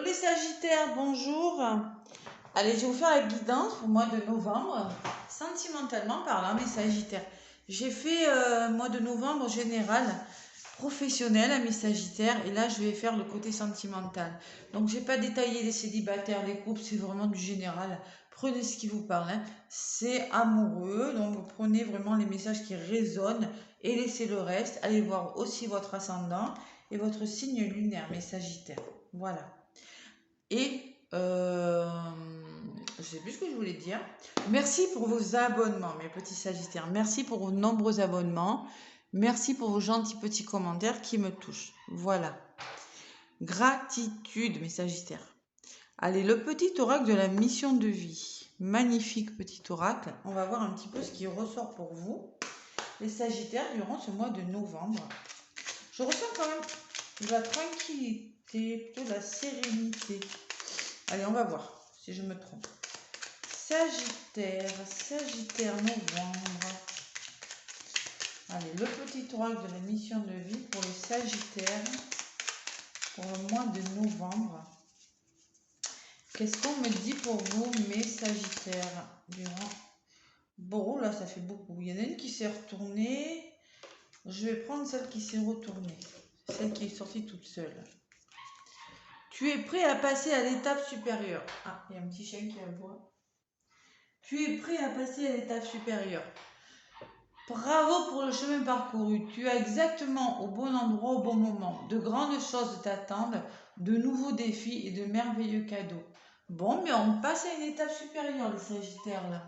mes Sagittaires, bonjour. Allez, je vais vous faire la guidance pour le mois de novembre, sentimentalement parlant, mes Sagittaires. J'ai fait mois de novembre général, professionnel à mes Sagittaires, et là je vais faire le côté sentimental. Donc j'ai pas détaillé les célibataires, les couples, c'est vraiment du général. Prenez ce qui vous parle, hein. C'est amoureux, donc vous prenez vraiment les messages qui résonnent et laissez le reste. Allez voir aussi votre ascendant et votre signe lunaire, mes Sagittaires. Voilà. Et je sais plus ce que je voulais dire. Merci pour vos abonnements, mes petits Sagittaires. Merci pour vos nombreux abonnements. Merci pour vos gentils petits commentaires qui me touchent. Voilà. Gratitude, mes Sagittaires. Allez, le petit oracle de la mission de vie. Magnifique petit oracle. On va voir un petit peu ce qui ressort pour vous, les Sagittaires, durant ce mois de novembre. Je ressens quand même de la tranquillité, plutôt de la sérénité. Allez, on va voir si je me trompe. Sagittaire, Sagittaire, novembre. Allez, le petit oracle de la mission de vie pour les Sagittaires pour le mois de novembre. Qu'est-ce qu'on me dit pour vous, mes Sagittaires, durant... Bon, là, ça fait beaucoup. Il y en a une qui s'est retournée. Je vais prendre celle qui s'est retournée. Celle qui est sortie toute seule. Tu es prêt à passer à l'étape supérieure. Ah, il y a un petit chien qui aboie. Tu es prêt à passer à l'étape supérieure. Bravo pour le chemin parcouru. Tu es exactement au bon endroit au bon moment. De grandes choses t'attendent, de nouveaux défis et de merveilleux cadeaux. Bon, mais on passe à une étape supérieure, les Sagittaires, là.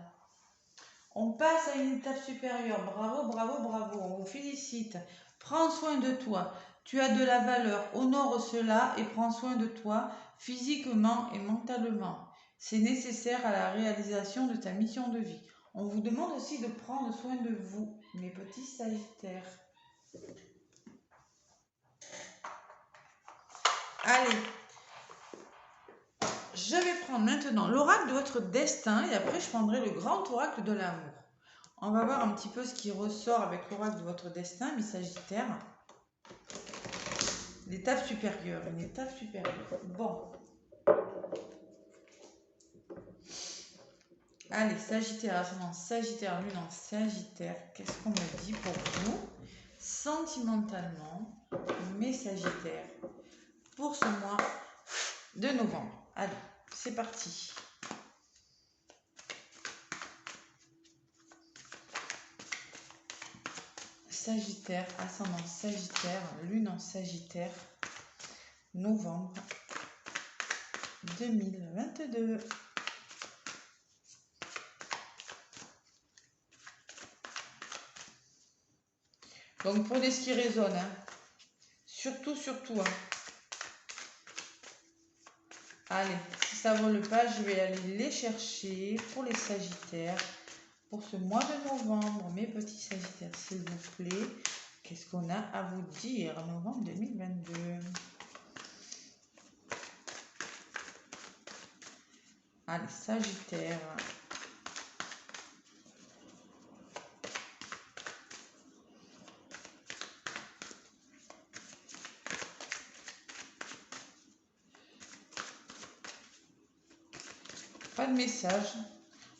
On passe à une étape supérieure. Bravo, bravo, bravo. On vous félicite. Prends soin de toi. Tu as de la valeur. Honore cela et prends soin de toi, physiquement et mentalement. C'est nécessaire à la réalisation de ta mission de vie. On vous demande aussi de prendre soin de vous, mes petits Sagittaires. Allez, je vais prendre maintenant l'oracle de votre destin et après je prendrai le grand oracle de l'amour. On va voir un petit peu ce qui ressort avec l'oracle de votre destin, mes Sagittaires. L'étape supérieure, une étape supérieure. Bon. Allez, Sagittaire, ascendant Sagittaire, lune en Sagittaire. Qu'est-ce qu'on me dit pour vous, sentimentalement, mes Sagittaires, pour ce mois de novembre? Allez, c'est parti. Sagittaire, ascendant Sagittaire, lune en Sagittaire, novembre 2022. Donc prenez ce qui résonne, hein. Surtout, hein. Allez, si ça ne vole pas, je vais aller les chercher pour les Sagittaires. Pour ce mois de novembre, mes petits Sagittaires, s'il vous plaît, qu'est-ce qu'on a à vous dire, novembre 2022? Allez, Sagittaire. Pas de message.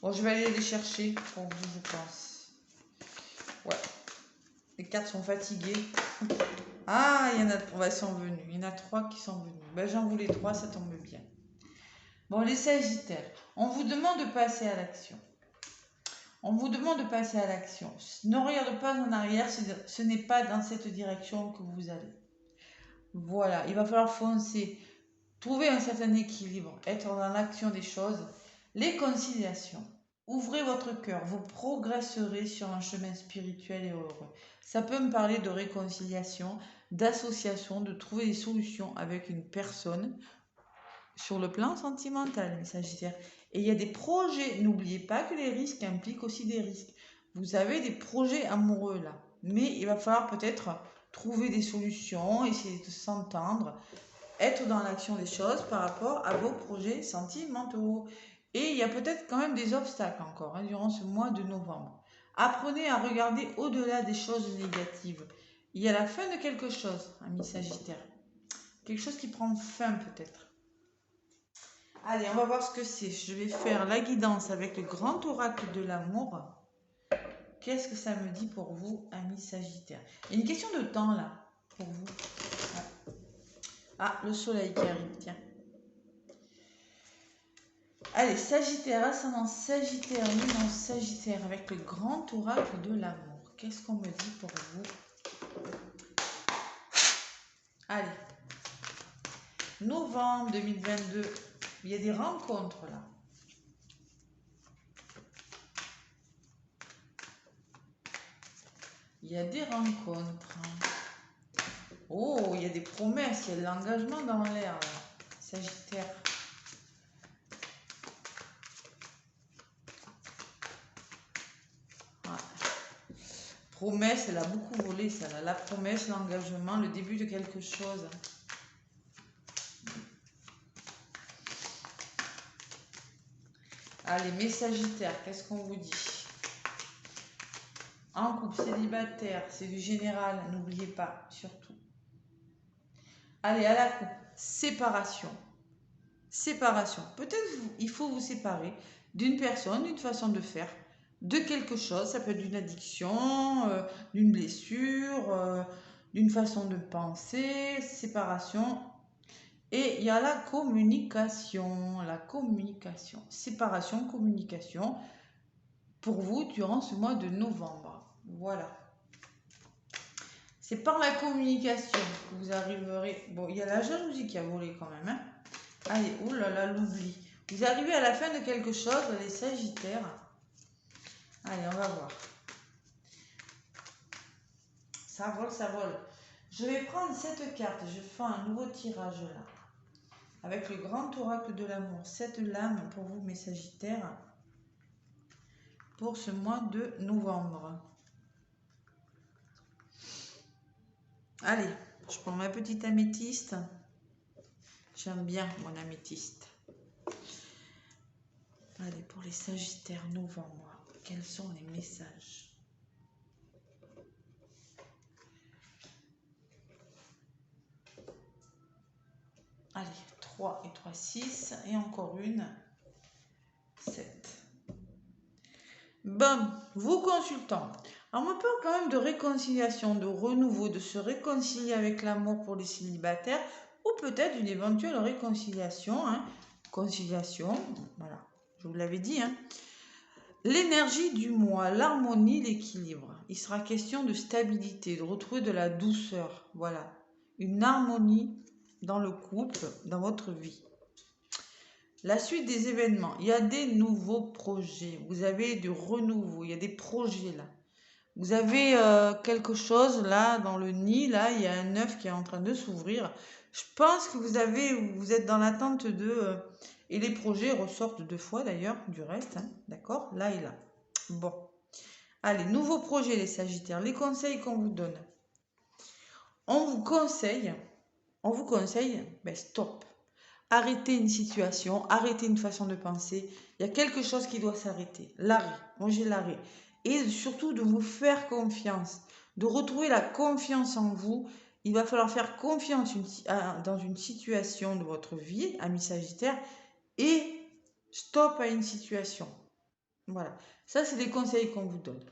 Bon, je vais aller les chercher pour vous, je pense. Ouais. Les cartes sont fatiguées. Ah, il y en a 3, elles sont venues. Il y en a 3 qui sont venues. Ben, j'en voulais 3, ça tombe bien. Bon, les Sagittaires, on vous demande de passer à l'action. On vous demande de passer à l'action. Ne regardez pas en arrière, ce n'est pas dans cette direction que vous allez. Voilà, il va falloir foncer. Trouver un certain équilibre, être dans l'action des choses. Les conciliations. Ouvrez votre cœur, vous progresserez sur un chemin spirituel et heureux. Ça peut me parler de réconciliation, d'association, de trouver des solutions avec une personne sur le plan sentimental, mes Sagittaires. Et il y a des projets, n'oubliez pas que les risques impliquent aussi des risques. Vous avez des projets amoureux là, mais il va falloir peut-être trouver des solutions, essayer de s'entendre, être dans l'action des choses par rapport à vos projets sentimentaux. Et il y a peut-être quand même des obstacles encore durant ce mois de novembre. Apprenez à regarder au-delà des choses négatives. Il y a la fin de quelque chose, amis Sagittaires. Quelque chose qui prend fin peut-être. Allez, on va voir ce que c'est. Je vais faire la guidance avec le grand oracle de l'amour. Qu'est-ce que ça me dit pour vous, amis Sagittaire? Il y a une question de temps là, pour vous. Ouais. Ah, le soleil qui arrive, tiens. Allez, Sagittaire, ascendant Sagittaire, lumière Sagittaire, avec le grand oracle de l'amour. Qu'est-ce qu'on me dit pour vous? Allez. Novembre 2022. Il y a des rencontres là. Il y a des rencontres. Oh, il y a des promesses, il y a de l'engagement dans l'air, Sagittaire. Ouais. Promesse, elle a beaucoup volé, ça. Là. La promesse, l'engagement, le début de quelque chose. Allez, mes Sagittaires, qu'est-ce qu'on vous dit? En couple, célibataire, c'est du général, n'oubliez pas, surtout. Allez, à la coupe, séparation. Séparation. Peut-être il faut vous séparer d'une personne, d'une façon de faire, de quelque chose. Ça peut être d'une addiction, d'une blessure, d'une façon de penser, séparation. Et il y a la communication. La communication. Séparation, communication. Pour vous, durant ce mois de novembre. Voilà. C'est par la communication que vous arriverez... Bon, il y a la jalousie qui a volé quand même. Hein. Allez, oh là là, l'oubli. Vous arrivez à la fin de quelque chose, les Sagittaires. Allez, on va voir. Ça vole, ça vole. Je vais prendre cette carte. Je fais un nouveau tirage là. Avec le grand oracle de l'amour. Cette lame pour vous, mes Sagittaires. Pour ce mois de novembre. Allez, je prends ma petite améthyste. J'aime bien mon améthyste. Allez, pour les Sagittaires, novembre, quels sont les messages? Allez, 3 et 3, 6. Et encore une, 7. Bon, vous consultant. Alors, on me parle quand même de réconciliation, de renouveau, de se réconcilier avec l'amour pour les célibataires, ou peut-être une éventuelle réconciliation. Hein. Conciliation, voilà, je vous l'avais dit. Hein. L'énergie du mois, l'harmonie, l'équilibre. Il sera question de stabilité, de retrouver de la douceur. Voilà, une harmonie dans le couple, dans votre vie. La suite des événements, il y a des nouveaux projets, vous avez du renouveau, il y a des projets là. Vous avez quelque chose là dans le nid, là, il y a un œuf qui est en train de s'ouvrir. Je pense que vous êtes dans l'attente de... et les projets ressortent 2 fois d'ailleurs, du reste, hein, d'accord? Là et là. Bon. Allez, nouveau projet les Sagittaires, les conseils qu'on vous donne. On vous conseille, ben stop. Arrêtez une situation, arrêtez une façon de penser. Il y a quelque chose qui doit s'arrêter. L'arrêt, manger l'arrêt. Et surtout de vous faire confiance, de retrouver la confiance en vous. Il va falloir faire confiance dans une situation de votre vie, ami Sagittaire, et stop à une situation. Voilà, ça c'est les conseils qu'on vous donne.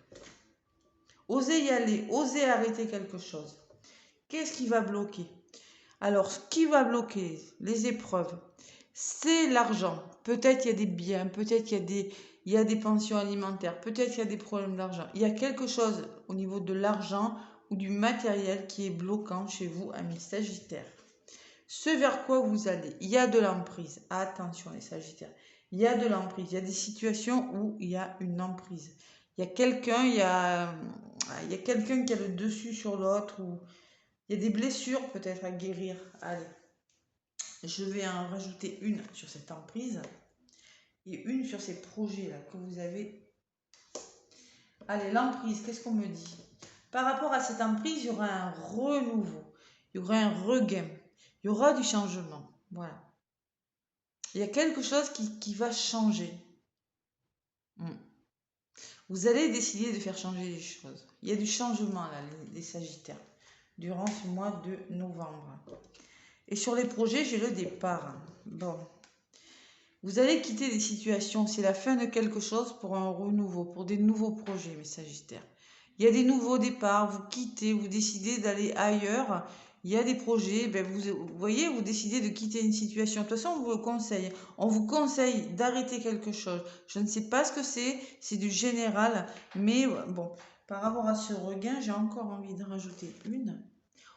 Osez y aller, osez arrêter quelque chose. Qu'est-ce qui va bloquer? Alors, ce qui va bloquer les épreuves, c'est l'argent. Peut-être il y a des biens, peut-être il y a des pensions alimentaires, peut-être il y a des problèmes d'argent. Il y a quelque chose au niveau de l'argent ou du matériel qui est bloquant chez vous, amis Sagittaires. Ce vers quoi vous allez, il y a de l'emprise. Attention les Sagittaires, il y a de l'emprise. Il y a des situations où il y a une emprise. Il y a quelqu'un, il y a quelqu'un qui a le dessus sur l'autre ou... Il y a des blessures peut-être à guérir. Allez, je vais en rajouter une sur cette emprise et une sur ces projets-là que vous avez. Allez, l'emprise, qu'est-ce qu'on me dit? Par rapport à cette emprise, il y aura un renouveau, il y aura un regain, il y aura du changement. Voilà. Il y a quelque chose qui va changer. Vous allez décider de faire changer les choses. Il y a du changement là, les Sagittaires, durant ce mois de novembre. Et sur les projets, j'ai le départ. Bon. Vous allez quitter des situations. C'est la fin de quelque chose pour un renouveau, pour des nouveaux projets, mes Sagittaires. Il y a des nouveaux départs, vous quittez, vous décidez d'aller ailleurs. Il y a des projets, ben vous voyez, vous décidez de quitter une situation. De toute façon, on vous le conseille. On vous conseille d'arrêter quelque chose. Je ne sais pas ce que c'est du général. Mais bon, par rapport à ce regain, j'ai encore envie de rajouter une.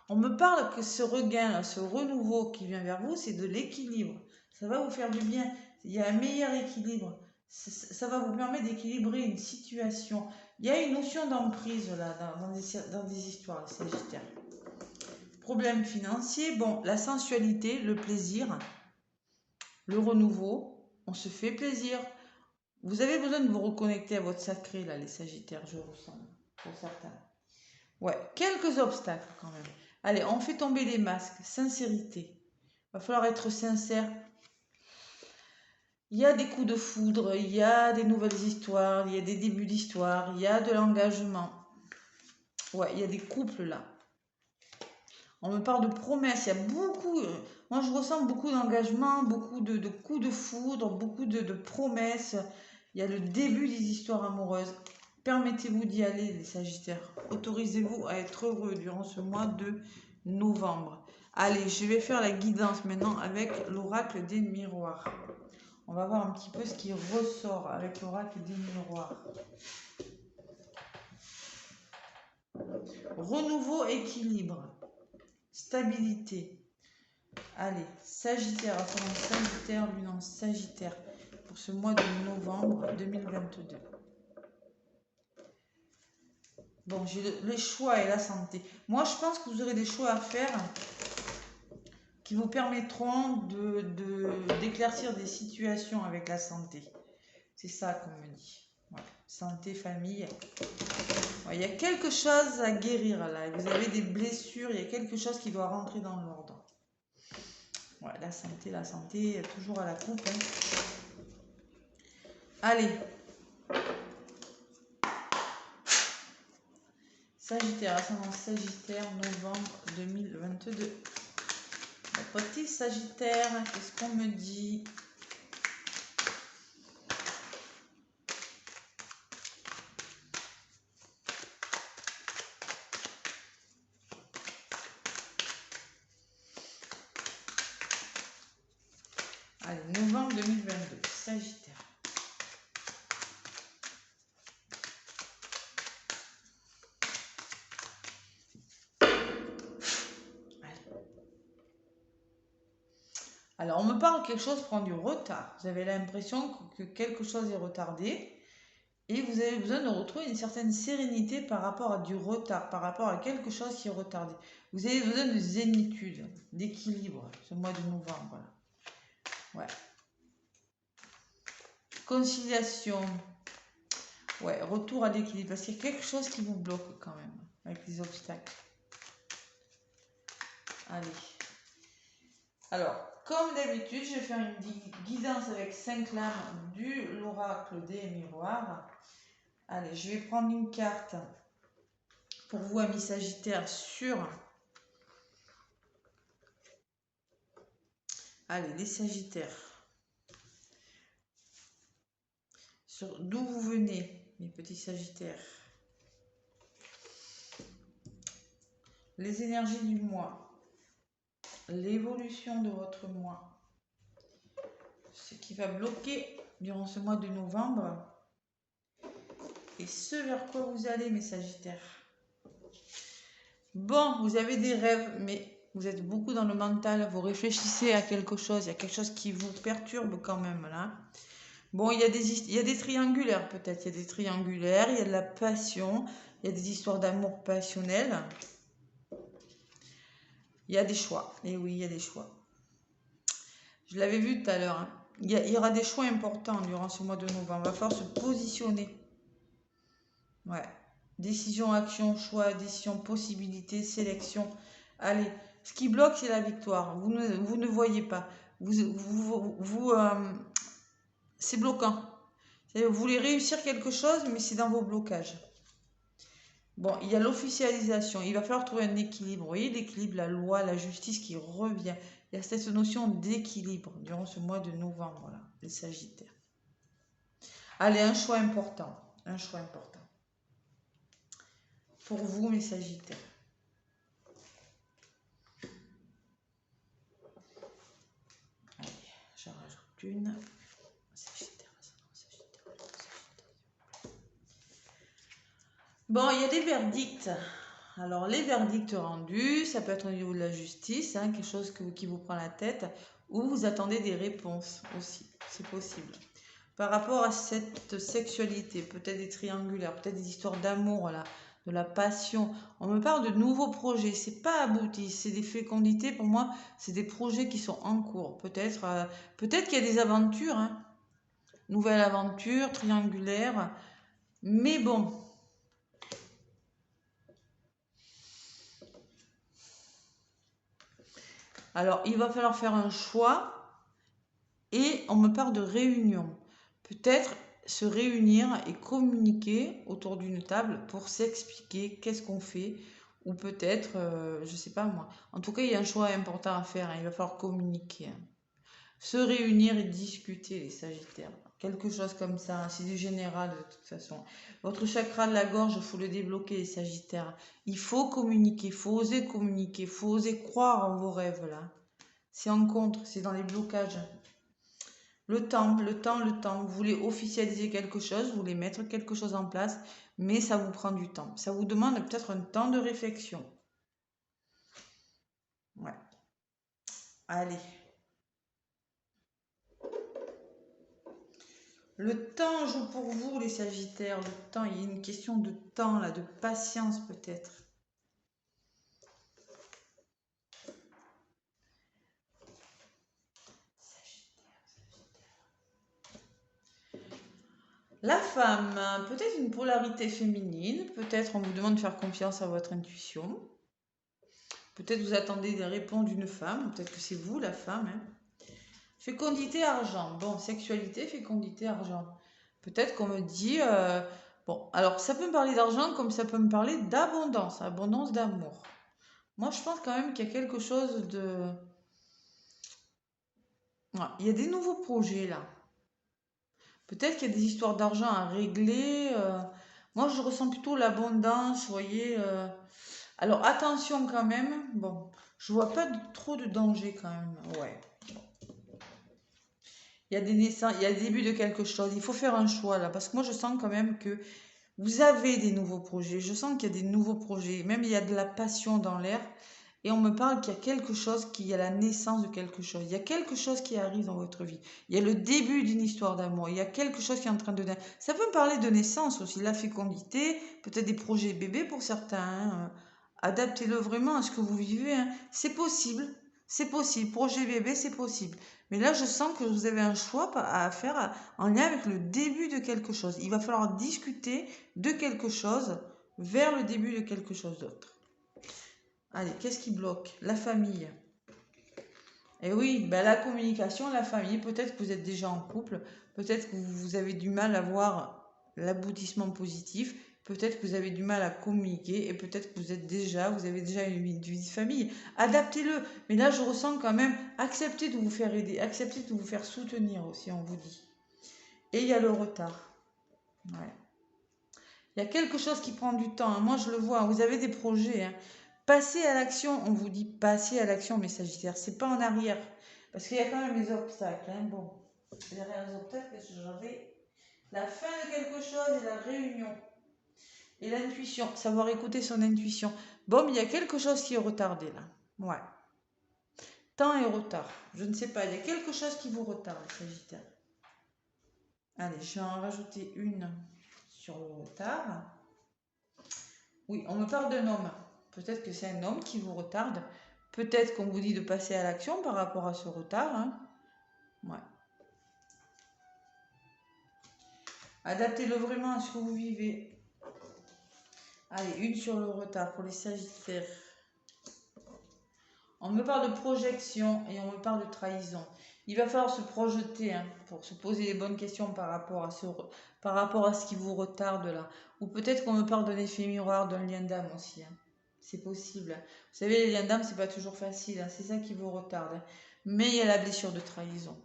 On me parle que ce regain, ce renouveau qui vient vers vous, c'est de l'équilibre. Ça va vous faire du bien. Il y a un meilleur équilibre. Ça va vous permettre d'équilibrer une situation. Il y a une notion d'emprise là dans des histoires, les Sagittaires. Problème financier, bon, la sensualité, le plaisir, le renouveau, on se fait plaisir. Vous avez besoin de vous reconnecter à votre sacré là, les Sagittaires, je ressens, pour certains. Ouais, quelques obstacles quand même. Allez, on fait tomber les masques. Sincérité. Il va falloir être sincère. Il y a des coups de foudre, il y a des nouvelles histoires, il y a des débuts d'histoire, il y a de l'engagement. Ouais, il y a des couples là. On me parle de promesses, il y a beaucoup... moi, je ressens beaucoup d'engagement, beaucoup de coups de foudre, beaucoup de promesses. Il y a le début des histoires amoureuses. Permettez-vous d'y aller, les Sagittaires. Autorisez-vous à être heureux durant ce mois de novembre. Allez, je vais faire la guidance maintenant avec l'oracle des miroirs. On va voir un petit peu ce qui ressort avec l'oracle des miroirs. Renouveau, équilibre, stabilité. Allez, Sagittaire, ascendant Sagittaire, lune en Sagittaire pour ce mois de novembre 2022. Bon, j'ai le choix et la santé. Moi, je pense que vous aurez des choix à faire qui vous permettront d'éclaircir des situations avec la santé. C'est ça qu'on me dit. Ouais. Santé, famille. Ouais, il y a quelque chose à guérir là. Vous avez des blessures, il y a quelque chose qui doit rentrer dans l'ordre. Ouais, la santé, toujours à la coupe. Hein. Allez. Sagittaire, ascendant Sagittaire, novembre 2022. Le petit Sagittaire, qu'est-ce qu'on me dit? Allez, novembre 2022, Sagittaire. Alors, on me parle que quelque chose prend du retard. Vous avez l'impression que quelque chose est retardé et vous avez besoin de retrouver une certaine sérénité par rapport à du retard, par rapport à quelque chose qui est retardé. Vous avez besoin de zénitude, d'équilibre ce mois de novembre. Voilà. Ouais. Conciliation. Ouais, retour à l'équilibre. Parce qu'il y a quelque chose qui vous bloque quand même avec les obstacles. Allez. Alors, comme d'habitude, je vais faire une guidance avec 5 lames du l'oracle des miroirs. Allez, je vais prendre une carte pour vous, amis Sagittaires, sur... Allez, les Sagittaires. Sur d'où vous venez, mes petits Sagittaires. Les énergies du mois. L'évolution de votre mois. Ce qui va bloquer durant ce mois de novembre. Et ce vers quoi vous allez, mes Sagittaires. Bon, vous avez des rêves, mais vous êtes beaucoup dans le mental. Vous réfléchissez à quelque chose. Il y a quelque chose qui vous perturbe quand même, là. Bon, il y a des triangulaires, peut-être. Il y a des triangulaires, il y a de la passion. Il y a des histoires d'amour passionnel. Il y a des choix. Et oui, il y a des choix. Je l'avais vu tout à l'heure. Hein. Il y aura des choix importants durant ce mois de novembre. Il va falloir se positionner. Ouais. Décision, action, choix, décision, possibilité, sélection. Allez, ce qui bloque, c'est la victoire. Vous ne voyez pas. C'est bloquant. Vous voulez réussir quelque chose, mais c'est dans vos blocages. Bon, il y a l'officialisation. Il va falloir trouver un équilibre. Vous voyez l'équilibre, la loi, la justice qui revient. Il y a cette notion d'équilibre durant ce mois de novembre, là, les Sagittaires. Allez, un choix important. Un choix important. Pour vous, mes Sagittaires. Allez, j'en rajoute une. Sagittaire. Bon, il y a des verdicts. Alors, les verdicts rendus, ça peut être au niveau de la justice, hein, quelque chose qui vous prend la tête, ou vous attendez des réponses aussi, c'est possible. Par rapport à cette sexualité, peut-être des triangulaires, peut-être des histoires d'amour, là, de la passion. On me parle de nouveaux projets, c'est pas abouti, c'est des fécondités, pour moi, c'est des projets qui sont en cours. Peut-être qu'il y a des aventures, hein, nouvelle aventure, triangulaire, mais bon. Alors, il va falloir faire un choix et on me parle de réunion. Peut-être se réunir et communiquer autour d'une table pour s'expliquer qu'est-ce qu'on fait. Ou peut-être, je ne sais pas moi. En tout cas, il y a un choix important à faire, hein. Il va falloir communiquer, hein. Se réunir et discuter, les Sagittaires. Quelque chose comme ça, c'est du général de toute façon. Votre chakra de la gorge, il faut le débloquer, les Sagittaires. Il faut communiquer, il faut oser communiquer, il faut oser croire en vos rêves là. C'est en contre, c'est dans les blocages. Le temps. Vous voulez officialiser quelque chose, vous voulez mettre quelque chose en place, mais ça vous prend du temps. Ça vous demande peut-être un temps de réflexion. Ouais. Allez. Le temps joue pour vous, les Sagittaires. Le temps, il y a une question de temps, là, de patience peut-être. La femme, peut-être une polarité féminine. Peut-être on vous demande de faire confiance à votre intuition. Peut-être vous attendez des réponses d'une femme. Peut-être que c'est vous, la femme, hein. Fécondité, argent. Bon, sexualité, fécondité, argent. Peut-être qu'on me dit... bon, alors ça peut me parler d'argent comme ça peut me parler d'abondance, abondance d'amour. Moi, je pense quand même qu'il y a quelque chose de... Ouais, il y a des nouveaux projets là. Peut-être qu'il y a des histoires d'argent à régler. Moi, je ressens plutôt l'abondance, vous voyez. Alors, attention quand même. Bon, je vois pas trop de danger quand même. Ouais. Il y a des naissances, il y a le début de quelque chose. Il faut faire un choix là. Parce que moi, je sens quand même que vous avez des nouveaux projets. Je sens qu'il y a des nouveaux projets. Même il y a de la passion dans l'air. Et on me parle qu'il y a quelque chose, qu'il y a la naissance de quelque chose. Il y a quelque chose qui arrive dans votre vie. Il y a le début d'une histoire d'amour. Il y a quelque chose qui est en train de... Ça peut me parler de naissance aussi, la fécondité, peut-être des projets bébés pour certains, hein. Adaptez-le vraiment à ce que vous vivez, hein. C'est possible. C'est possible. Projet bébé, c'est possible. Mais là, je sens que vous avez un choix à faire en lien avec le début de quelque chose. Il va falloir discuter de quelque chose vers le début de quelque chose d'autre. Allez, qu'est-ce qui bloque? La famille. Et oui, ben la communication, la famille. Peut-être que vous êtes déjà en couple. Peut-être que vous avez du mal à voir l'aboutissement positif. Peut-être que vous avez du mal à communiquer. Et peut-être que vous avez déjà une vie de famille. Adaptez-le. Mais là, je ressens quand même, acceptez de vous faire aider. Acceptez de vous faire soutenir aussi, on vous dit. Et il y a le retard. Ouais. Il y a quelque chose qui prend du temps, hein. Moi, je le vois. Vous avez des projets, hein. Passez à l'action, on vous dit passez à l'action, mes Sagittaires, c'est pas en arrière. Parce qu'il y a quand même les obstacles, hein. Bon, derrière les obstacles, j'avais la fin de quelque chose et la réunion. Et l'intuition, savoir écouter son intuition. Bon, mais il y a quelque chose qui est retardé là. Ouais. Temps et retard. Je ne sais pas, il y a quelque chose qui vous retarde, Sagittaire. Allez, je vais en rajouter une sur le retard. Oui, on me parle d'un homme. Peut-être que c'est un homme qui vous retarde. Peut-être qu'on vous dit de passer à l'action par rapport à ce retard, hein. Ouais. Adaptez-le vraiment à ce que vous vivez. Allez, une sur le retard pour les Sagittaires. On me parle de projection et on me parle de trahison. Il va falloir se projeter, hein, pour se poser les bonnes questions par rapport à ce qui vous retarde là. Ou peut-être qu'on me parle d'un effet miroir, d'un lien d'âme aussi, hein. C'est possible. Vous savez, les liens d'âme, c'est pas toujours facile, hein. C'est ça qui vous retarde, hein. Mais il y a la blessure de trahison.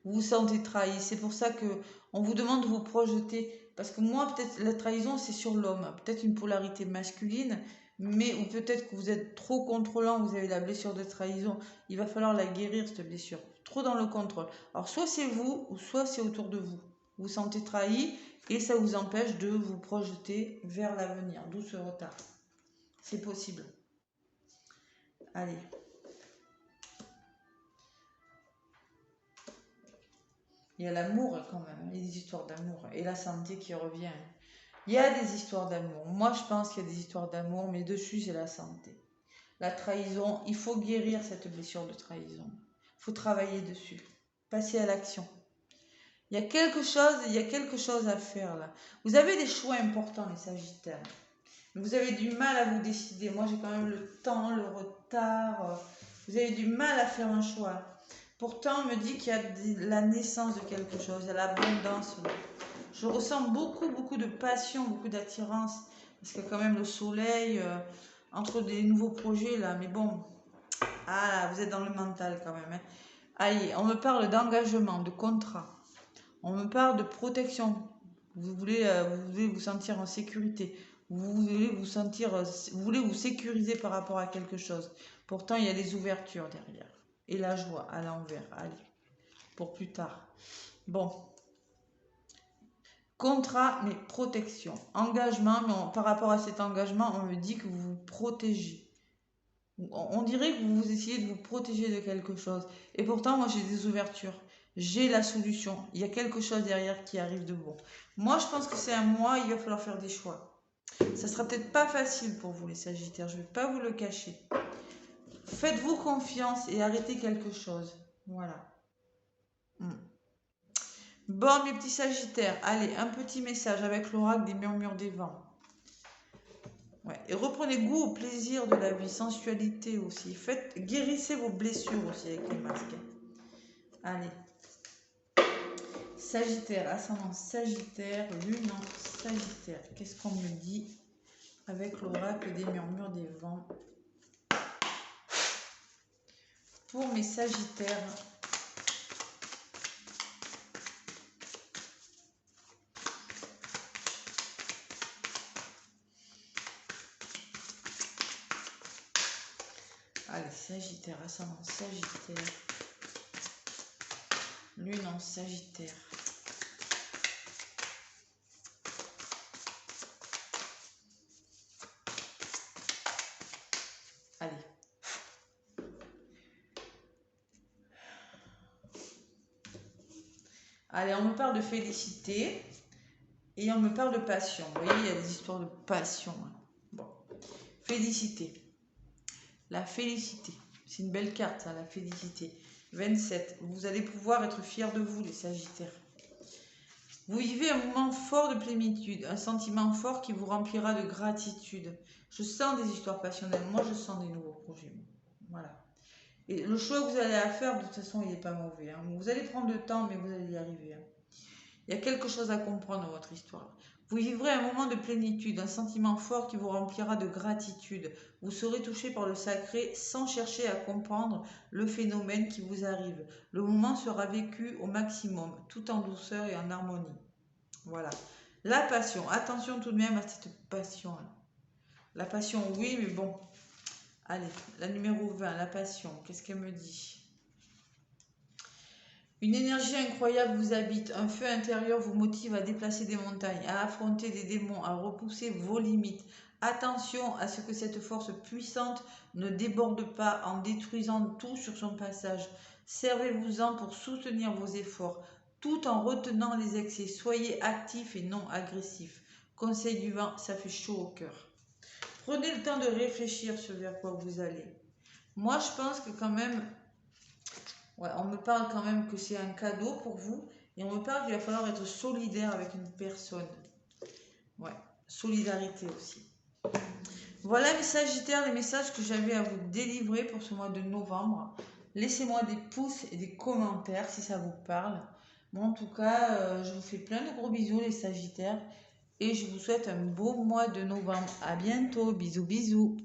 Vous vous sentez trahi. C'est pour ça que on vous demande de vous projeter. Parce que moi, peut-être la trahison, c'est sur l'homme. Peut-être une polarité masculine, mais ou peut-être que vous êtes trop contrôlant, vous avez la blessure de trahison. Il va falloir la guérir, cette blessure. Trop dans le contrôle. Alors, soit c'est vous, ou soit c'est autour de vous. Vous vous sentez trahi et ça vous empêche de vous projeter vers l'avenir. D'où ce retard. C'est possible. Allez. Il y a l'amour quand même, il y a des histoires d'amour et la santé qui revient. Il y a des histoires d'amour. Moi, je pense qu'il y a des histoires d'amour, mais dessus, c'est la santé. La trahison, il faut guérir cette blessure de trahison. Il faut travailler dessus. Passer à l'action. Il y a quelque chose à faire là. Vous avez des choix importants, les Sagittaires. Vous avez du mal à vous décider. Moi, j'ai quand même le temps, le retard. Vous avez du mal à faire un choix. Pourtant, on me dit qu'il y a la naissance de quelque chose, il y a l'abondance. Je ressens beaucoup de passion, beaucoup d'attirance. Parce qu'il y a quand même le soleil entre des nouveaux projets là. Mais bon, ah, vous êtes dans le mental quand même, hein. Allez, on me parle d'engagement, de contrat. On me parle de protection. Vous voulez vous sentir en sécurité. Vous voulez vous voulez vous sécuriser par rapport à quelque chose. Pourtant, il y a des ouvertures derrière. Et la joie à l'envers. Allez, pour plus tard. Bon. Contrat, mais protection. Engagement, mais par rapport à cet engagement, on me dit que vous vous protégez. On dirait que vous essayez de vous protéger de quelque chose. Et pourtant, moi, j'ai des ouvertures. J'ai la solution. Il y a quelque chose derrière qui arrive de bon. Moi, je pense que c'est à moi, il va falloir faire des choix. Ça sera peut-être pas facile pour vous, les Sagittaires. Je ne vais pas vous le cacher. Faites-vous confiance et arrêtez quelque chose. Voilà. Bon, mes petits Sagittaires, allez, un petit message avec l'oracle des murmures des vents. Ouais. Et reprenez goût au plaisir de la vie, sensualité aussi. Guérissez vos blessures aussi avec les masques. Allez. Sagittaire, ascendant Sagittaire, lune en Sagittaire. Qu'est-ce qu'on me dit avec l'oracle des murmures des vents pour mes Sagittaires? Allez, Sagittaire, ascendant Sagittaire, lune en Sagittaire. Allez. Allez, on me parle de félicité et on me parle de passion. Vous voyez, il y a des histoires de passion. Bon. Félicité. La félicité. C'est une belle carte, ça, la félicité. 27. Vous allez pouvoir être fiers de vous, les Sagittaires. Vous vivez un moment fort de plénitude, un sentiment fort qui vous remplira de gratitude. Je sens des histoires passionnelles. Moi, je sens des nouveaux projets. Voilà. Et le choix que vous allez faire, de toute façon, il n'est pas mauvais, hein. Vous allez prendre le temps, mais vous allez y arriver, hein. Il y a quelque chose à comprendre dans votre histoire. Vous vivrez un moment de plénitude, un sentiment fort qui vous remplira de gratitude. Vous serez touché par le sacré sans chercher à comprendre le phénomène qui vous arrive. Le moment sera vécu au maximum, tout en douceur et en harmonie. Voilà. La passion. Attention tout de même à cette passion. La passion, oui, mais bon. Allez, la numéro 20, la passion. Qu'est-ce qu'elle me dit ? Une énergie incroyable vous habite, un feu intérieur vous motive à déplacer des montagnes, à affronter des démons, à repousser vos limites. Attention à ce que cette force puissante ne déborde pas en détruisant tout sur son passage. Servez-vous-en pour soutenir vos efforts, tout en retenant les excès. Soyez actifs et non agressifs. Conseil du vent, ça fait chaud au cœur. Prenez le temps de réfléchir sur vers quoi vous allez. Moi, je pense que quand même... Ouais, on me parle quand même que c'est un cadeau pour vous. Et on me parle qu'il va falloir être solidaire avec une personne. Ouais, solidarité aussi. Voilà mes Sagittaires, les messages que j'avais à vous délivrer pour ce mois de novembre. Laissez-moi des pouces et des commentaires si ça vous parle. Bon, en tout cas, je vous fais plein de gros bisous les Sagittaires. Et je vous souhaite un beau mois de novembre. À bientôt, bisous bisous.